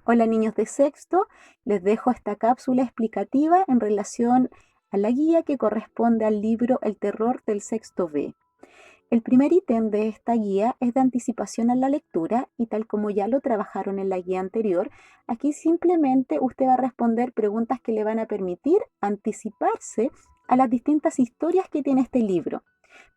Hola niños de sexto, les dejo esta cápsula explicativa en relación a la guía que corresponde al libro El terror del sexto B. El primer ítem de esta guía es de anticipación a la lectura y tal como ya lo trabajaron en la guía anterior, aquí simplemente usted va a responder preguntas que le van a permitir anticiparse a las distintas historias que tiene este libro.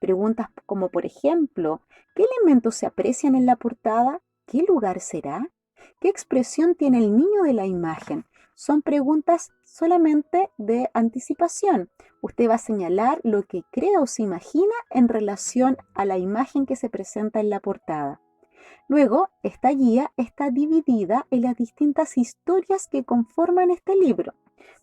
Preguntas como por ejemplo, ¿qué elementos se aprecian en la portada? ¿Qué lugar será? ¿Qué expresión tiene el niño de la imagen? Son preguntas solamente de anticipación. Usted va a señalar lo que cree o se imagina en relación a la imagen que se presenta en la portada. Luego, esta guía está dividida en las distintas historias que conforman este libro.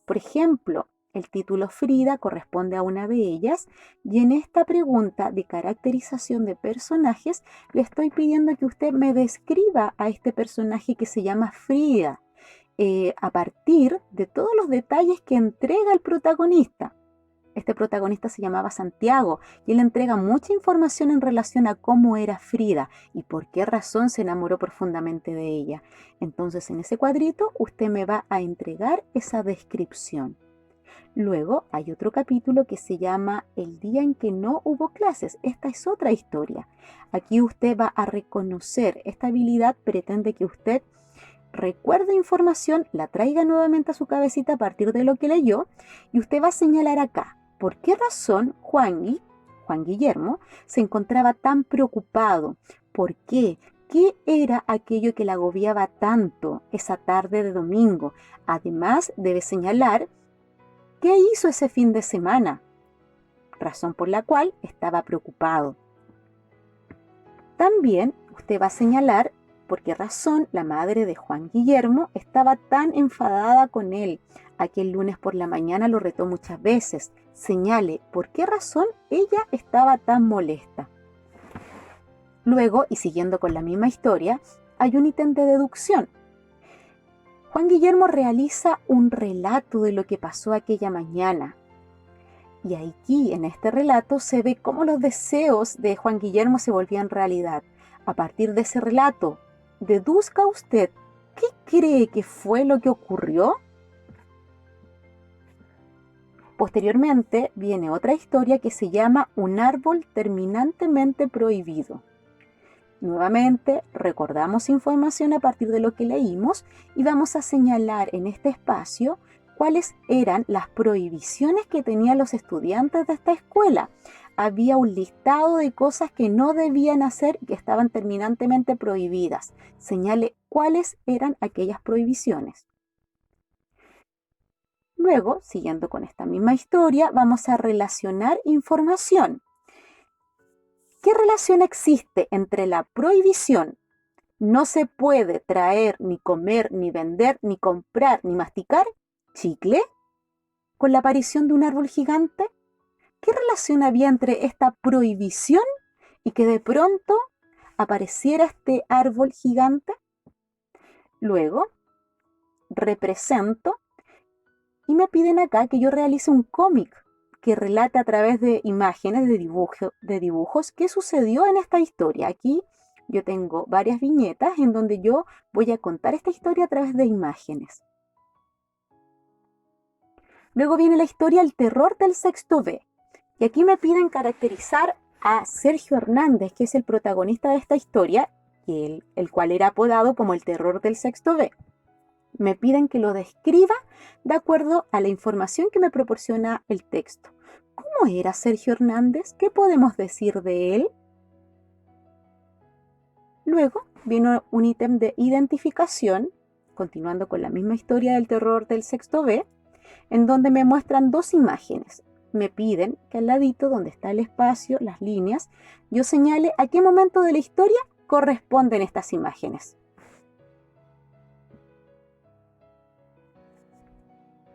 Por ejemplo, el título Frida corresponde a una de ellas y en esta pregunta de caracterización de personajes le estoy pidiendo que usted me describa a este personaje que se llama Frida a partir de todos los detalles que entrega el protagonista. Este protagonista se llamaba Santiago y él entrega mucha información en relación a cómo era Frida y por qué razón se enamoró profundamente de ella. Entonces en ese cuadrito usted me va a entregar esa descripción. Luego hay otro capítulo que se llama El día en que no hubo clases. Esta es otra historia. Aquí usted va a reconocer esta habilidad, pretende que usted recuerde información, la traiga nuevamente a su cabecita a partir de lo que leyó y usted va a señalar acá por qué razón Juan Guillermo, se encontraba tan preocupado. ¿Por qué? ¿Qué era aquello que le agobiaba tanto esa tarde de domingo? Además, debe señalar qué hizo ese fin de semana, razón por la cual estaba preocupado. También usted va a señalar por qué razón la madre de Juan Guillermo estaba tan enfadada con él. Aquel lunes por la mañana lo retó muchas veces. Señale por qué razón ella estaba tan molesta. Luego, y siguiendo con la misma historia, hay un ítem de deducción. Juan Guillermo realiza un relato de lo que pasó aquella mañana. Y aquí, en este relato, se ve cómo los deseos de Juan Guillermo se volvían realidad. A partir de ese relato, deduzca usted, ¿qué cree que fue lo que ocurrió? Posteriormente viene otra historia que se llama Un árbol terminantemente prohibido. Nuevamente recordamos información a partir de lo que leímos y vamos a señalar en este espacio cuáles eran las prohibiciones que tenían los estudiantes de esta escuela. Había un listado de cosas que no debían hacer y que estaban terminantemente prohibidas. Señale cuáles eran aquellas prohibiciones. Luego, siguiendo con esta misma historia, vamos a relacionar información. ¿Qué relación existe entre la prohibición no se puede traer, ni comer, ni vender, ni comprar, ni masticar chicle con la aparición de un árbol gigante? ¿Qué relación había entre esta prohibición y que de pronto apareciera este árbol gigante? Luego, represento y me piden acá que yo realice un cómic que relate a través de imágenes, de dibujos, qué sucedió en esta historia. Aquí yo tengo varias viñetas en donde yo voy a contar esta historia a través de imágenes. Luego viene la historia El terror del sexto B. Y aquí me piden caracterizar a Sergio Hernández, que es el protagonista de esta historia, y el cual era apodado como el terror del sexto B. Me piden que lo describa de acuerdo a la información que me proporciona el texto. ¿Cómo era Sergio Hernández? ¿Qué podemos decir de él? Luego vino un ítem de identificación, continuando con la misma historia del terror del sexto B, en donde me muestran dos imágenes. Me piden que al ladito, donde está el espacio, las líneas, yo señale a qué momento de la historia corresponden estas imágenes.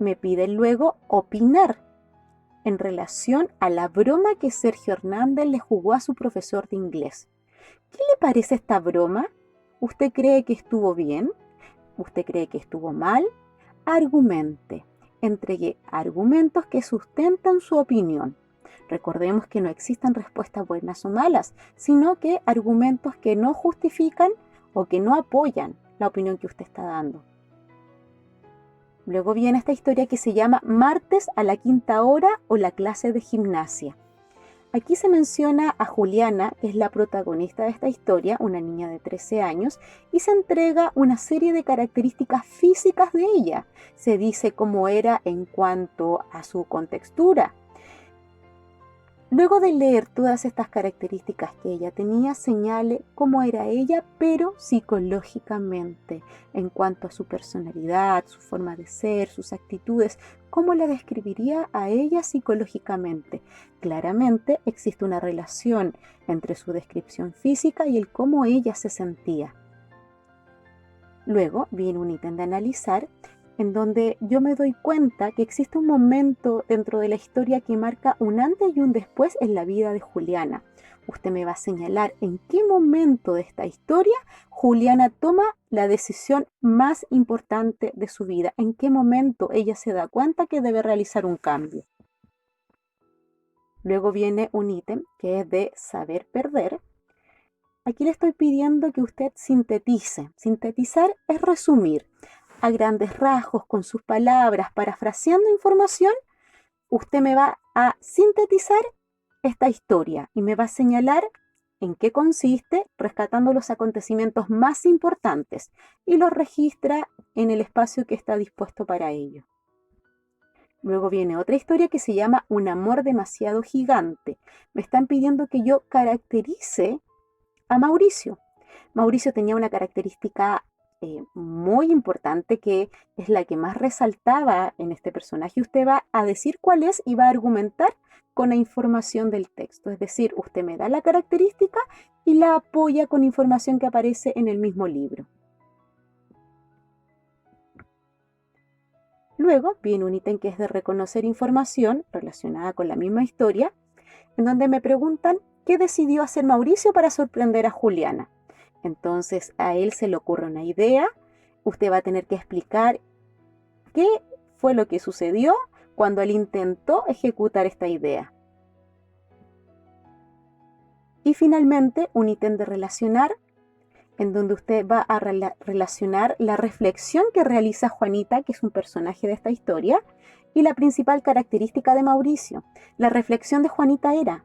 Me piden luego opinar en relación a la broma que Sergio Hernández le jugó a su profesor de inglés. ¿Qué le parece esta broma? ¿Usted cree que estuvo bien? ¿Usted cree que estuvo mal? Argumente. Entregue argumentos que sustentan su opinión. Recordemos que no existen respuestas buenas o malas, sino que argumentos que no justifican o que no apoyan la opinión que usted está dando. Luego viene esta historia que se llama Martes a la quinta hora o la clase de gimnasia. Aquí se menciona a Juliana, que es la protagonista de esta historia, una niña de 13 años, y se entrega una serie de características físicas de ella. Se dice cómo era en cuanto a su contextura. Luego de leer todas estas características que ella tenía, señale cómo era ella, pero psicológicamente, en cuanto a su personalidad, su forma de ser, sus actitudes, cómo la describiría a ella psicológicamente. Claramente existe una relación entre su descripción física y el cómo ella se sentía. Luego viene un ítem de analizar, en donde yo me doy cuenta que existe un momento dentro de la historia que marca un antes y un después en la vida de Juliana. Usted me va a señalar en qué momento de esta historia Juliana toma la decisión más importante de su vida, en qué momento ella se da cuenta que debe realizar un cambio. Luego viene un ítem que es de saber perder. Aquí le estoy pidiendo que usted sintetice. Sintetizar es resumir. A grandes rasgos, con sus palabras, parafraseando información, usted me va a sintetizar esta historia y me va a señalar en qué consiste, rescatando los acontecimientos más importantes y los registra en el espacio que está dispuesto para ello. Luego viene otra historia que se llama Un amor demasiado gigante. Me están pidiendo que yo caracterice a Mauricio. Mauricio tenía una característica muy importante que es la que más resaltaba en este personaje. Usted va a decir cuál es y va a argumentar con la información del texto. Es decir, usted me da la característica y la apoya con información que aparece en el mismo libro. Luego viene un ítem que es de reconocer información relacionada con la misma historia, en donde me preguntan qué decidió hacer Mauricio para sorprender a Juliana. Entonces a él se le ocurre una idea, usted va a tener que explicar qué fue lo que sucedió cuando él intentó ejecutar esta idea. Y finalmente un ítem de relacionar, en donde usted va a relacionar la reflexión que realiza Juanita, que es un personaje de esta historia, y la principal característica de Mauricio. La reflexión de Juanita era: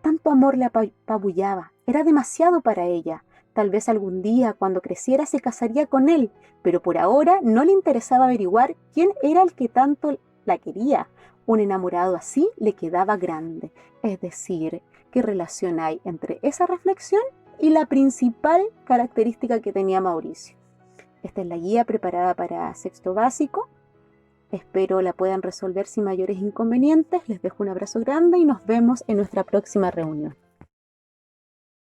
tanto amor le apabullaba, era demasiado para ella. Tal vez algún día, cuando creciera, se casaría con él, pero por ahora no le interesaba averiguar quién era el que tanto la quería. Un enamorado así le quedaba grande. Es decir, ¿qué relación hay entre esa reflexión y la principal característica que tenía Mauricio? Esta es la guía preparada para sexto básico. Espero la puedan resolver sin mayores inconvenientes. Les dejo un abrazo grande y nos vemos en nuestra próxima reunión.